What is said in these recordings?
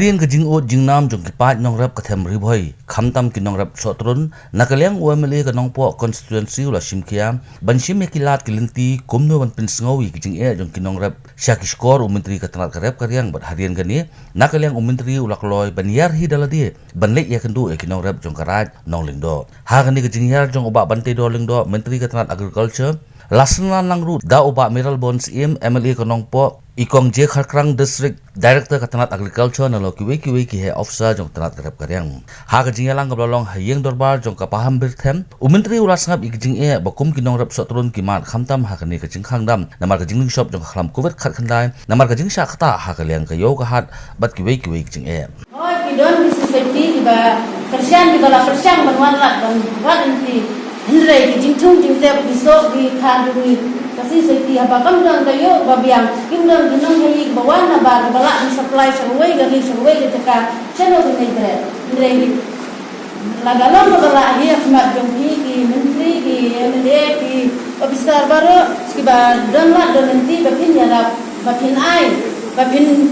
Harian ke Jingeh Jingnam jong kipat Nongrep Kathem Bhoi Khamtam ki Nongrep Sohtrun nakaliang UMLA ke Nongpo constituency ula Simkia bansim mekilat kilinti kumno ban pinsngawi ki Jingeh jong ki Nongrep Syakishkor Myntri ke Tnat karep karyang bat harian gani nakaliang Myntri ula kloy ban Hiar hi daladi ban lek ya kendu ki Nongrep jong karaj Nonglingdo ha gani ke Jingeh jong oba bante do lingdo Myntri ke Tnat agriculture lasna langru da oba mineral bonds MLA ke Nongpo Ikong je kharkrang district director ke Tnat agriculture nalo kiwe ki he officer jong Tnat karep karyang ha ke Jingeh lang gablong hayeng dorbar jong ka paham birthem Myntri ula Sngap ik Jingeh bakum ki Nongrep Sohtrun ki mat khamtam ha kani ke jingkhang dam namar ke jingling shop jong khlam covid khat khandai namar ke jingsha khata ha ke liang ke yo ka hat bat kiwe ki Jingeh oh ki don ki society ba kersian di bala kersian ban lat ban nanti hendrai ki jingthung jingtep ki so ki khan ki kasi society apa kam dang kayo babiang kimdang ginong hayi bawan na ba bala supply sarway gani sarway ke ka chano ki hendrai lagalong bala hi khmat jong ki Myntri ki MLA ki officer baro ki ba don lat don nanti bapin ya bapin ai bapin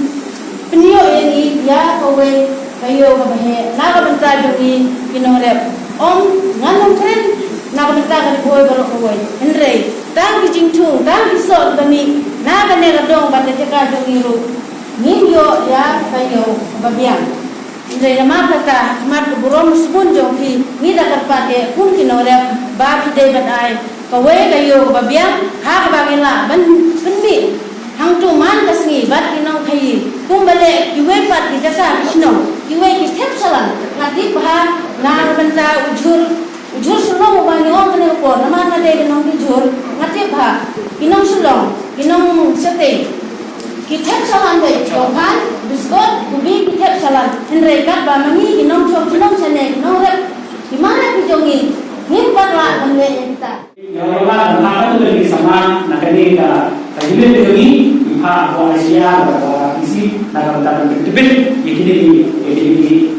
penio ini ya kowe kayo bahe na ka banta jong ki Nongrep om nganong tren na ka banta ka Bhoi baro kowe hendrai tang ki jingthung tang ki so bani na ka ne dong ba te ka jong ru ni yo ya kayo babiang indai nama kata mat burom spun jong ki ni da karpate kun ki Nongrep ba ki de badai kawe kayo babiang ha ka bagila ban penbi hang tu man kasngi bat ki nong khai kum bale ki we pat ki jaka kisno ki we ki thep salan ngati bha na banta ujur sulong ba ni ong ne ko nama na de nong ki jur ngati bha ki nong sulong ki nong sate ki thep salan de chokan biskot kubi ki thep salan henre kat ba mami ki nong chok nong sane Nongrep ki mana ki jongi ni patla ban we ta Yalah, nama tu lagi sama nak kena kajian lagi pihak Malaysia isi nak kata betul ini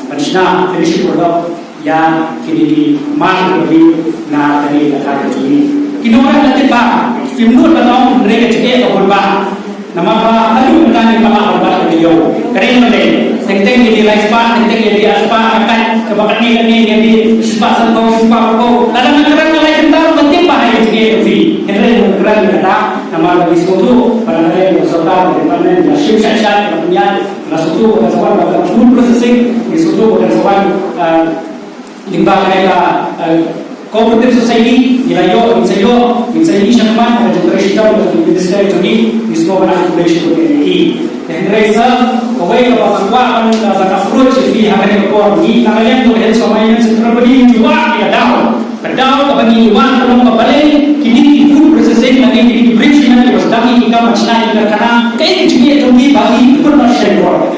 pensiun finish produk yang kini mark lebih nak kena kata ini. Kini orang nanti pak film nur batang mereka cekik atau berubah nama pak lalu bertanya pak berubah ke dia. Kerana mana? Tentang ini rice pak, tentang ini aspa akan kebakat ni jadi spa sangkau lalu nak kerana lain tentang penting pak yang cekik tu. Henry kerana kata nama lagi suatu pada hari yang serta departemen nasib syariat punya suatu kawan dalam food processing suatu kawan limbah mereka cooperative society nilai insayo syakman dan juga kita untuk industri ini semua pada operation ini. Henry sir, kau apa kawan approach di hari kau ini namanya tu health somalia seterusnya juga dia Kedau bagi iwan kalau kembali kini food processing lagi kini bridge nanti wasdami kita macam ini karena kayak ini juga bagi pun masih ada.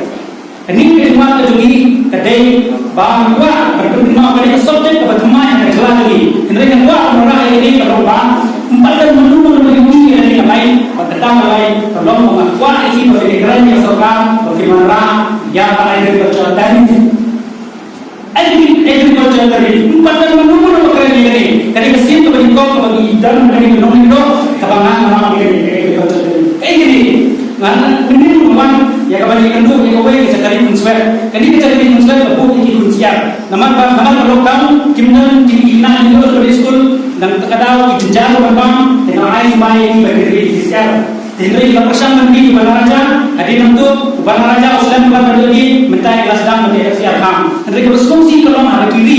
Ini kedua kedui kedai bang dua berdua pada subjek kebetulan yang jelas lagi. Ini kedua orang ini kalau bang empat dan menunggu ini dari lain tentang lain kalau mengakuat isi pemikiran yang sekarang bagaimana yang ada di perjalanan agriculture tadi empat dan menunggu pekerjaan ini dari mesin ke bagi kau bagi dan dari menunggu kebangan orang ini kayak gini ngan ini rumah ya kembali kendu ya kau yang cakap ini konsep kini kita cakap ini konsep lebih ini kunsiar nama lockdown kimnan kimnan itu dari school dan terkadang jenjang berbang dengan air main bagi diri siar. Jadi persen menteri Banaraja, ada tentu Banaraja Auslan bukan lagi minta kelas dan menjadi siapkan. Jadi berfungsi kalau hari kini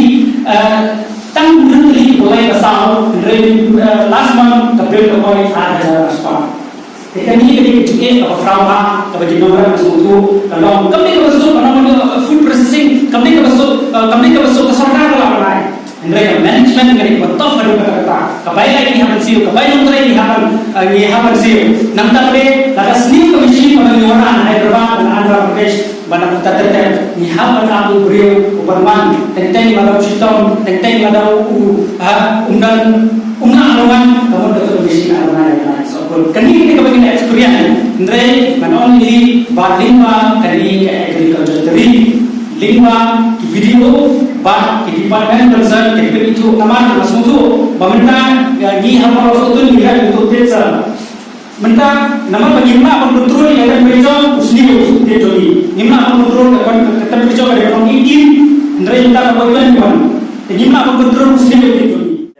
tang menteri mulai besar. Jadi last month April kemarin ada respon. Jadi ini juga frauma kepada Nongrep Sohtrun. Kalau kami kemasuk nama food processing, kami kemasuk keserta dalam lain. Henry management kami betul baru kata kebaik ini hampir siu kebaik Myntri ini hampir siu nampak deh ada seni komisi pengeluaran Hyderabad dan Andhra Pradesh banyak kita tertentu ini hampir aku beriu uperman tentang malam sitom tentang malam undang aluan kamu betul komisi aluan yang lain so kini kita bagi experience Henry not only lima kini ke agriculture tadi lima video bah di departemen concern ke itu nama masuk tu pemerintah di Nongrep Sohtrun lihat untuk desa Mentah nama penimba pembentur yang ada berjauh usni usni jogi. Nimna pembentur ketemu berjauh dari orang ini. Ndrai minta kebetulan kan. Nimna pembentur usni jogi.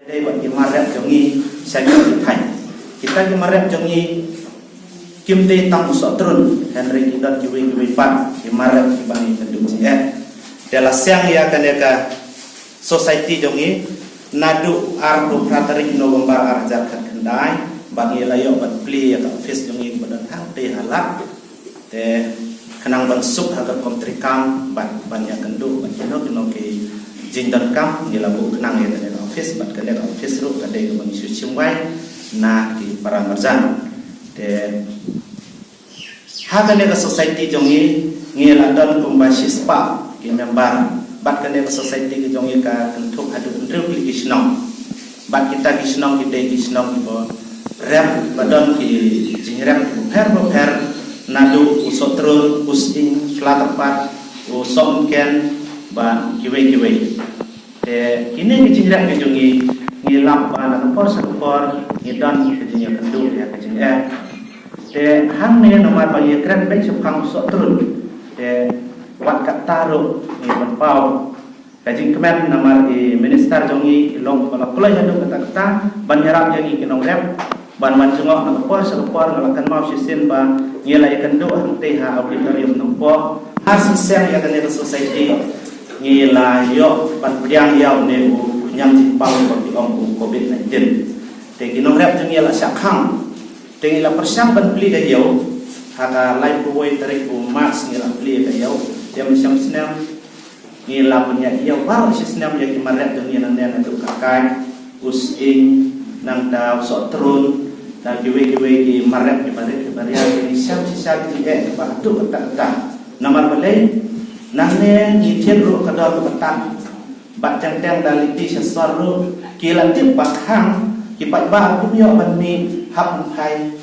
Đây bọn cái marep giống như sai cái thành. Kita cái marep giống như kim tê tăng Sohtrun. Henry kita kiwi pat. Cái marep cái bang itu dulu. Dalam siang ya kan ya society giống như nadu ardu praterik November arjar kendai. Bagi layak buat beli ya office yang ini badan hang teh halak teh kenang bansuk agar kontrikam banyak kenduk banyak ke jindan kam ni labu kenang ya teh office bat kene office ru kade bang isu cimwai na di para marjan teh hagane ke society jong ni ladon kumbashi spa ki member bat kene ke society ke jong ka kentuk adu ndru beli kisnong bat kita kisnong kita kisnong ibo rem badan ki jingrem per nadu Sohtrun using flat usomken ba kiwe te ini ki jingrem ke jungi ngilap ba na por sekor ngidan ki jinya kendu ya ke jingeh te han ne nomor ba ye kren be supang Sohtrun te wat kat taru ni pau kajing kemen nomor di minister jongi long kala kulai hadu kata banyaram jangi ki Nongrep ban jengok nak por sekor ngalakan mau sisin ba ngilai kendu hante ha auditorium nompo hasil sen ya kan society ngilai yo ban priang yau ne nyang jipang ko di ong covid-19 te ki Nongrep jeng ngila sakhang te ngila persang ban pli ga yo haka lai Bhoi tarik bu mas ngila pli ga yo te macam senam ngila punya yo baru senam ya ki marep jeng ngila nen tu kakai using nang da Sohtrun dan kiwe ki marep ki barian ki siap ki batu ketak nomor balai nang ni ru kadal ketak bat teng daliti sesaru ki latip bakhang ki pat ba kumyo banmi hap hai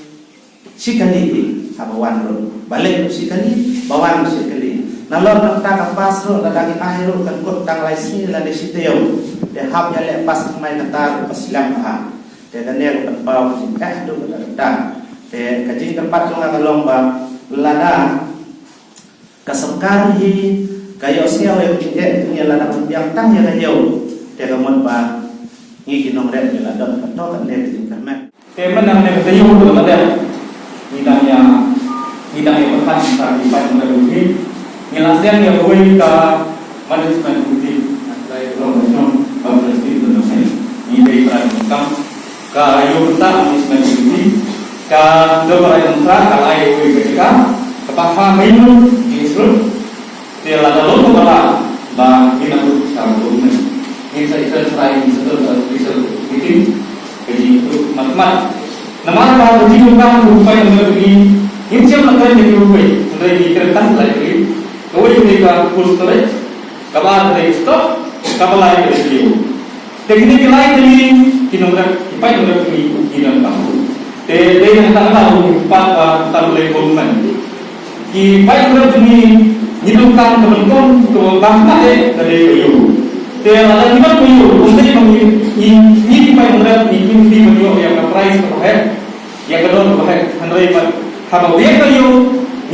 sikali habawan ru balai sikali bawan sikali nalor tak pas ru dadagi ahiru kan kot tang lai si la de siteu de hap ya le pas mai kata paslam ha dan dia berpau jingeh tu berada. Kajing tempat cuma kalau bang lada kesekari kayu siapa yang jingeh tu ni lada yang tang yang jauh. Dia kemudian bang ni Nongrep ni lada betul kan dia jingeh mek. Teman yang dia bertemu tu ada nidang yang berkhas tentang ibadah Nongrep ini. Nilasian yang Bhoi ke management bukti. Saya belum berjumpa presiden Nongrep ini dari perang ka ayo ta management bukti ka dobra yang tra ka ayo ketika kepaha minum justru dia lada lo kepala ba kita tu sambung ni saya serai sesuatu meeting jadi mat nama ka jiwa ka rupai mengerti ini siapa nak jadi rupai dari kertas lagi kau ini ka kurs terus kabar dari stop kapal lagi dari teknik lain dari Nongrep ipai Nongrep ini hilang kamu. Dia yang tak tahu ipai tak boleh komen. Ipai Nongrep ini hidupkan kebencong ke bangsa dari kayu. Dia ada lima kayu. Untuk ini ipai Nongrep ini mesti menjual yang price berapa? Yang kedua berapa? Henry kalau dia kayu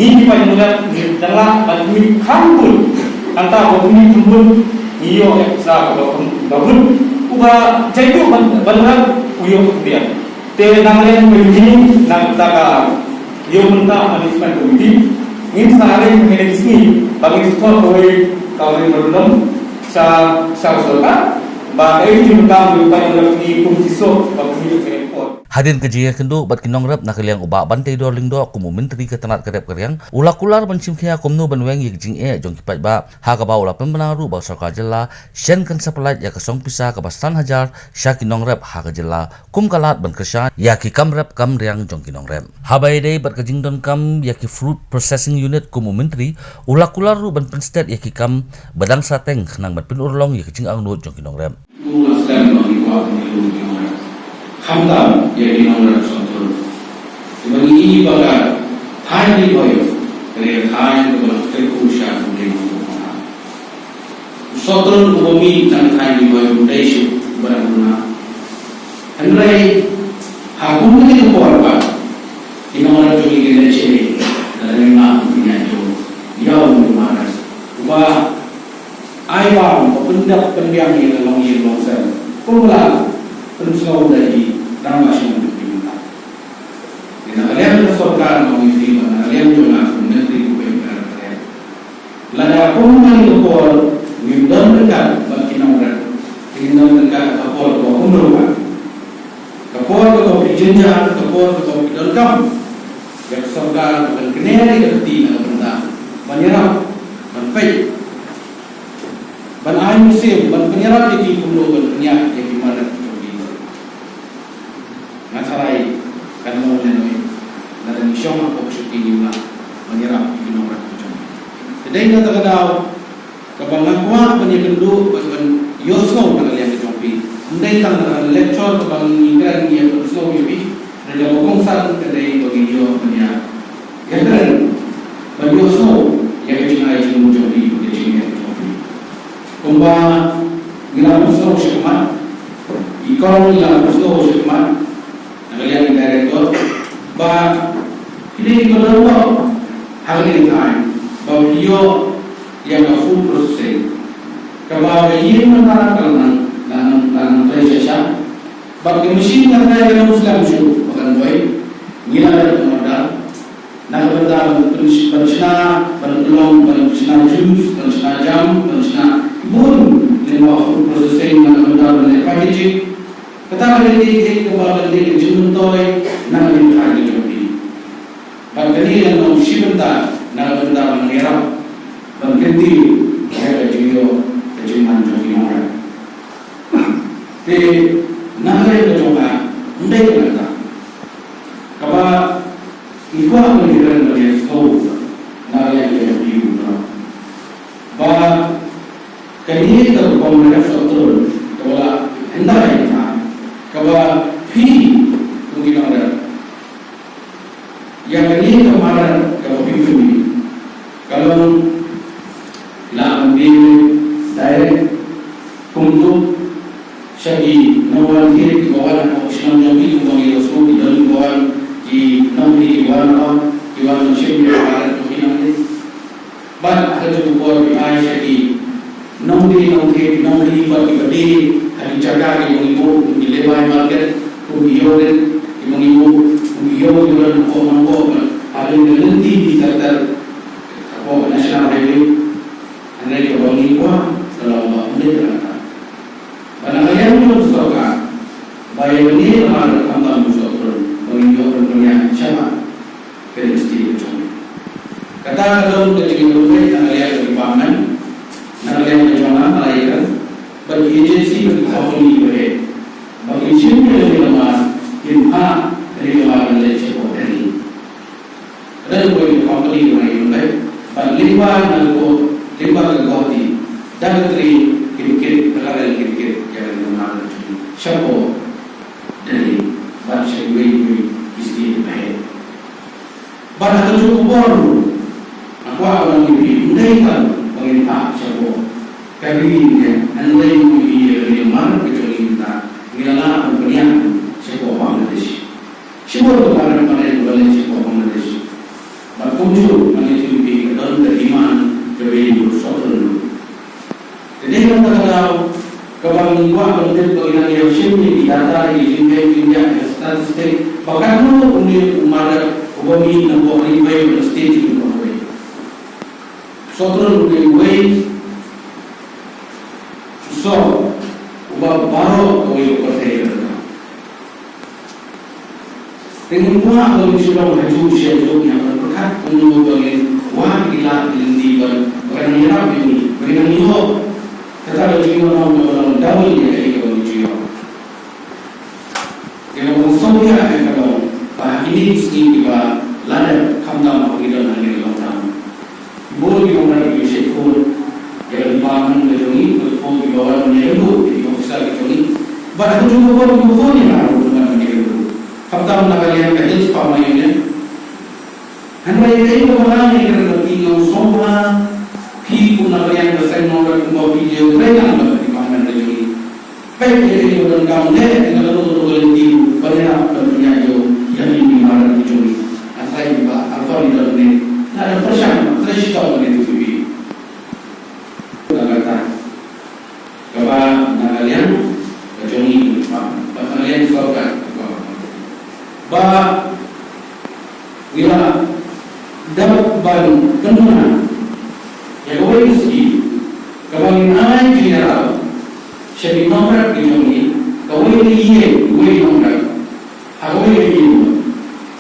ini ipai Nongrep adalah bagi kampung antara bumi kampung iyo yang besar kabun. Uba jaitu benar uyuk dia. Te namanya begini nak taka yo minta management committee ini sehari mengenai sini bagi sekolah Bhoi kawan berundang sa usulkan bagi juga berupaya untuk kumsiso bagi report. Hadin ke Jingeh kendu bat ki Nongrep nak liang ubak bantai do lingdo kumu Myntri ke Tnat kerep keryang ulah kular bancim khia kumnu banweng ye Jingeh jong ki ba ha ka ba ulah pembenaru ba sarkar jela shen kan saplat ya ka song pisa ka basan hajar sya ki Nongrep ha ka jela kum kalat ban kesya ya ki kamrep kam riang jong ki Nongrep ha bai dei bat ka jingdon kam ya ki fruit processing unit kumu Myntri ulah kular ru ban penstet ya ki kam badang sateng nang bat pin urlong ya ki jing ang jong ki Nongrep Hamdam jadi Nongrep Sohtrun. Sebagai ini bagai Thai di Bhoi, dari Thai itu terkusah mungkin. Sohtrun bumi dan Thai di Bhoi budaya sih beraguna. Henry hakum itu apa? Jingeh sini dari mana punya itu jauh di mana. Cuma ayam pendak pendiam yang longi longsel. Kumpulan pensau dari nama sini kita. Kita kalian bersokan Myntri mana kalian juga Myntri bukan kalian. Lada kumpulan itu pun minum dekat bagi Nongrep. Minum dekat kapal kumpulan. Kapal itu Jingeh, kapal itu dalam yang serta bukan kenal kerti nak benda, menyerap, menfai, menaik musim, menyerap jadi kumlo berniat jadi mana jadi. Masalahnya kan mau nenoi, nada nisong aku syuting ini lah, menyerap jadi Nongrep jadi. Jadi kita terkadang kebangakuan penyekendu, keban yosno nak lihat kejompi. Ndai kan lecture kebang ingran dia yosno jadi. Jadi bongsan kedai bagi dia punya, ya kan? Bagi Osno yang kecil itu muncul di Jingeh itu. Kumba gila Osno sekemat, ikon gila Osno sekemat. Nakalian direktor, bah ini kalau hal ini kan, bah dia yang full proses. Kalau ia menerangkan dan proses bagi mesin yang ada dalam Islam itu bukan Bhoi, gila ada modal, nak benda bersihna, bertolong, bersihna jus, bersihna jam, bersihna bun, lima prosesing nak benda boleh packaging, kata benda kebal benda juntoy, nak benda lagi jopi. Bagi ni yang nak usi benda, nak benda mengerap, berganti, saya jual kejuman jopi orang. Nanggai bercoba, undai berkata, kalau ibu aku menjadi beliau tahu, nanggai berjaya ibu, bah kini kalau Nongrep Sohtrun, kalau hendak kita, kalau mungkin ada, yang kini kemarin kalau ini, kalau nak ambil direct untuk Syagi nawal kiri di bawah nak Islam Nabi bagi Rasul di dalam bawah di Nabi di bawah Syekh di bawah tu ini. Ban ada tu bawah di ayat Syagi Nabi bagi bagi hari jaga di mengibu di lewat market mengibu di mengibu jualan mangkok ada yang lenti di kantor apa nasional highway anda di bawah mengibu kalau mereka Pada yang bersokan, bayi ini adalah kamar Sohtrun menunjukkan punya siapa kerjasama itu. Kata kalau kerjasama itu nak lihat dari pangan, nak lihat bagaimana melahirkan bagi agensi bagi company boleh, bagi sini dari lemah, imha dari lemah dan leceh dari. Dan bagi company boleh, bagi lemah dan lemah kegawati dan dari kit berada di kit Siapa dari baca ini isti baik. Pada tujuh baru, aku akan lebih mudahkan pengintar siapa. Kali ini, anda yang lebih mana kecuali kita, kita pemberian siapa Bangladesh. Siapa kemarin yang boleh siapa Bangladesh. Berkunjung mana itu lebih dalam terimaan kebeli Sohtrun. Jadi kita tahu. Kalau mengubah bentuk penginan yang sini di data di Jingeh statistik, bahkan lu punya umar ubami nampak ribai berstate itu Bhoi. Sohtrun Bhoi, so ubah baru Bhoi percaya. Dengan buah kalau sudah maju siapa yang berkat untuk bagi wah gila di bukan menyerap ini, bukan menyerap. Kata Jingeh orang dahulu dia ikut Jingeh. Kalau musuhnya kalau bah ini mesti kita lada kamdam bagi dalam hari dalam. Boleh kita mulai Syekh yang dibangun dari telefon di bawah menyebut di ofisal itu. Pada tujuh orang telefonnya baru dengan menyebut. Kamdam nak kalian kerja sepama ini. Hendak itu orang yang kerja semua. Pun nak yang bersaing Nongrep kumau video mereka nak di mana lagi. Baik jadi orang kamu ni kalau tu lenti banyak dunia yo yang ini marah dicuri. Asal iba ba gila dapat ban kenuna ya kawai ski kawai ai general shabi nomor ini kawai iye kawai nomor kawai iye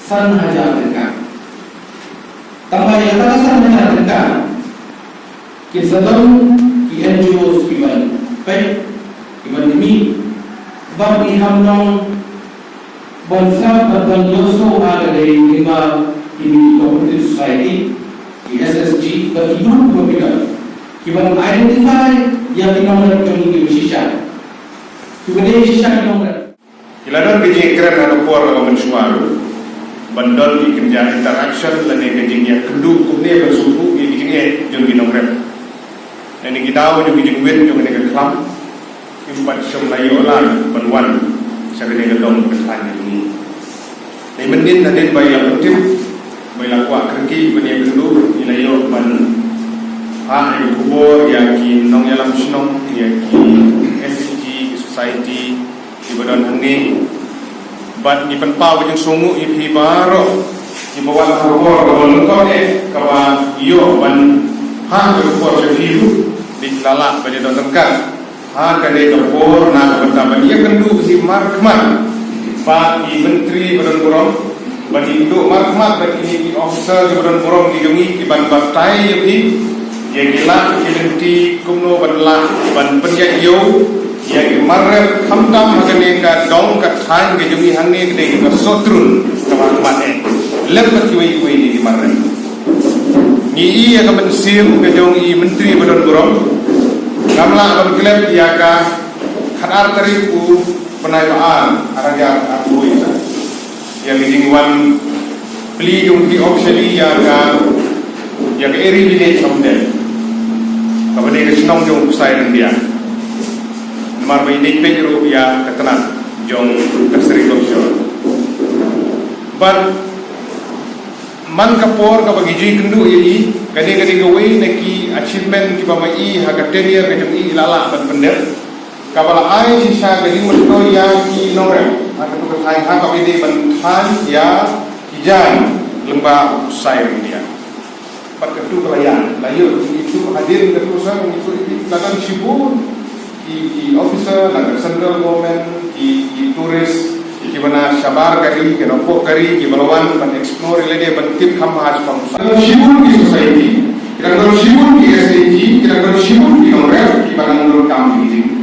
san hajar tengah tambah yang tak san hajar tengah kisadam ki NGOs kiban baik kiban ini bagi hamdong bangsa dan yoso ada di lima ini cooperative society di SSG bagi grup berbeda kiban identify yang dinomor kami bersisa kiban sisa nomor Kiladon kejing keren ada por kalau mensuaru bandol di kerja interaction dan kejing yang kedua kumne bersuhu di kejing jom di Nongrep dan kita tahu jom kejing wet jom dengan kelam impat semai olan penwan saya dengan dong bertanya ini. Di mendin ada bayar penting bayar kuat kerki benda kedua ilayo ban ha yang kubur yakin nong yalam senong yakin SCG society di badan hangni bat ni penpau yang sungu ipi baro di bawah kubur kalau lengkap kawa iyo ban ha kubur sefiu di lalak pada tengkar ha kade kubur na bertambah ia kendu si markman Pak Myntri badan burung bagi induk markmat bagi officer di badan burung dijungi di ban batai ini yang gila kilenti kumno banlah ban penjak yo yang marrep khamdam hagane ka dong ka thain ke jungi hangne ke ka sotrun ka markmat lepat kuwi ni di marrep ni ia ka mensim ke jungi Myntri badan burung kamla ban klep ya ka khadar tariku penayaan araja Bhoi yang lingwan pli yung di opsioni yang eri village sampai kapag di senong yung usay ng dia namar may nipig rupiah ke Tnat yung kasri opsiyon but man kapor kapag iji kendu i kani gawin naki achievement ki pamai haga 10 year kajong i ilala ban pender kapal ai sisa gading merto ya ki Nongrep atau ketai ha kapide bantan ya kijan lembah usai dia pat ketu kelayan layu itu hadir ketusan itu lagan sibuk ki officer lagan central government ki turis ki bana sabar kari ki nopo kari ki balawan ban explore lede ban tip kham haj pam sibuk ki society kita sibuk ki SAG kita sibuk ki Nongrep ki bana ngurut kami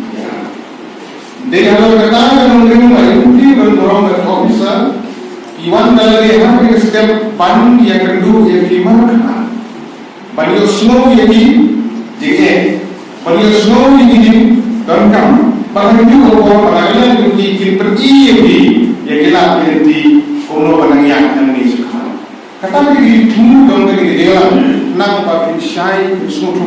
Dari kalau kata yang menerima itu berkorong dengan officer, iwan dari hampir setiap ban yang kedua yang lima kena, ban yang snow yang di Jingeh, ban yang snow yang di Nongrep, bahkan juga orang pelajaran yang di pergi yang kita berhenti kono penangian yang ini sekarang. Kata lagi tunggu dong dari dia, nak pakai syai snow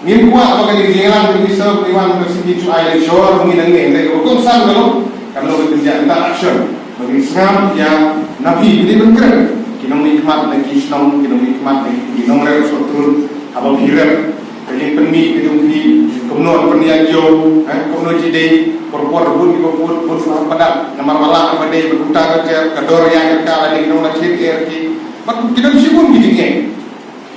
Ngin kuat apakah di jalan bisa priwan bersih cu air shore menginang ni hukum sah kalau bekerja interaction bagi Sngap yang nabi ini berkeren kinong nikmat lagi kinong nikmat lagi Nongrep Sohtrun abang hirap jadi penmi gedung di kumno pernian yo kumno jide porpor bun di bun padat namar wala pada berkutar ke kador yang kala di kinong lagi ki mak kinong sibun gini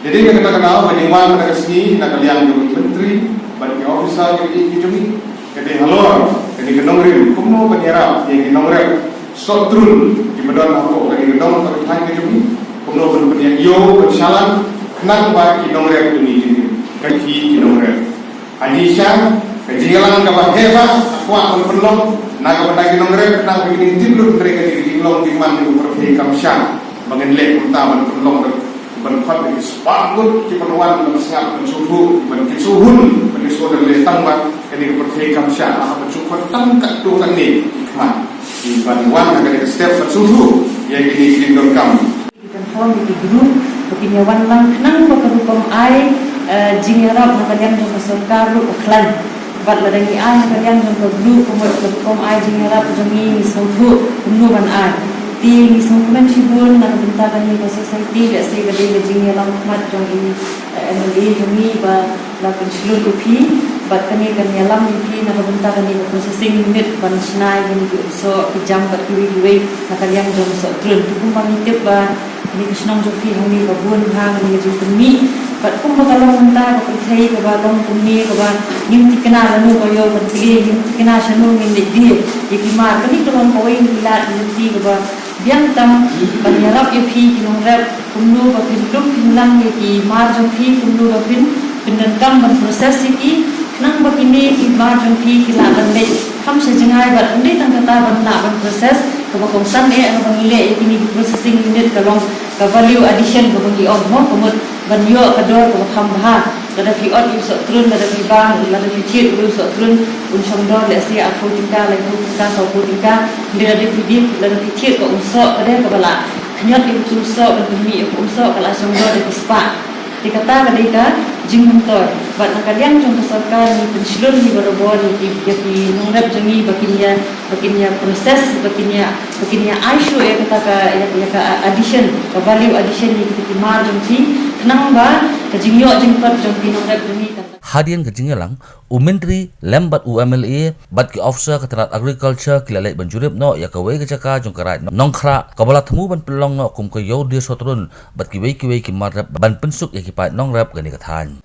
jadi kita kenal bagaimana pada kesini nak kalian jadi Myntri bagi officer jadi jumi jadi halor jadi Nongrep kumno penyerap yang Nongrep Sohtrun di badan aku jadi gedong tapi hanya jumi kumno penyerap yo bersalan kenal bagi Nongrep ini kaki Nongrep Anisha kejalan kapal hebat aku akan penolong nak kepada Nongrep kenal begini tidur mereka di long di mana berpergi kamsyan mengenlek utama penolong berkuat dari sepagut di penuan Sngap suhu bagi suhun bagi suhu dari tambah jadi berpergi kamsyan apa cukup tangkat tu kan ni hikmat di penuan agar setiap suhu yang ini didorong form di grup begini wan lang kenang berkerukum ai Jingeh nakalian jong kasongkar uklan bat ladangi ai nakalian jong grup berkerukum ai Jingeh jong ni songhu umnu ban ai ti songkuman sibun nakabentakan ni society ga say gade Jingeh mat jong ini MLA jong ni ba lakan shulul upi bat kani kani alam ni na kabunta kani processing unit ban snai kani so jam bat kiwi nakaliang jom Sohtrun tu mangitip ba ni kisnong jofi honi babun hang ni jumi bat kum bakalang munta ko thei ko ba long kumni ko ba nim tikna lanu ko yo ban pili nim tikna shanu min di ikimar kani ko long koi la ni ko ba biang tam banyarap ye phi Nongrep kumnu ba pindum pinlang ye ki mar jom phi kumnu ba pindan kam ban proses iki nang ba kini ki mar jom phi ki la ban le kam se jingai ba ndi tang kata ban la ban proses ko ba kong san e ang bang ile kini processing unit ka long ka value addition ko bang ion mo ko ban yo ka dor ko kham ba kada fi ot yu Sohtrun kada fi bang kada fi chit yu Sohtrun un shong dor le si a ko tingka le ko tingka so ko tingka ndira de fi di kada fi chit ko un so kada ko bala nyot yu tu so ko mi ko un so kala shong dor de spa dikata kadika Jingeh toy bat nakaliang jong sarkar ni pensilur ni barobor ni ki Nongrep jangi bakinya proses bakinya aishu ya kata ka addition ka value addition ni ki mar jong si kenang ba ka jingyo jingpat jong ki Nongrep jangi hadian ke Jingeh lang Myntri lembat UMLA bat ki officer ke Tnat agriculture ki lalai banjurip no ya ka wei ke jaka jong karai nongkhra kabala themu ban pelong no kum ke yo dia Sohtrun bat ki wei ki marap ban pensuk ya ki pa Nongrep gani ka than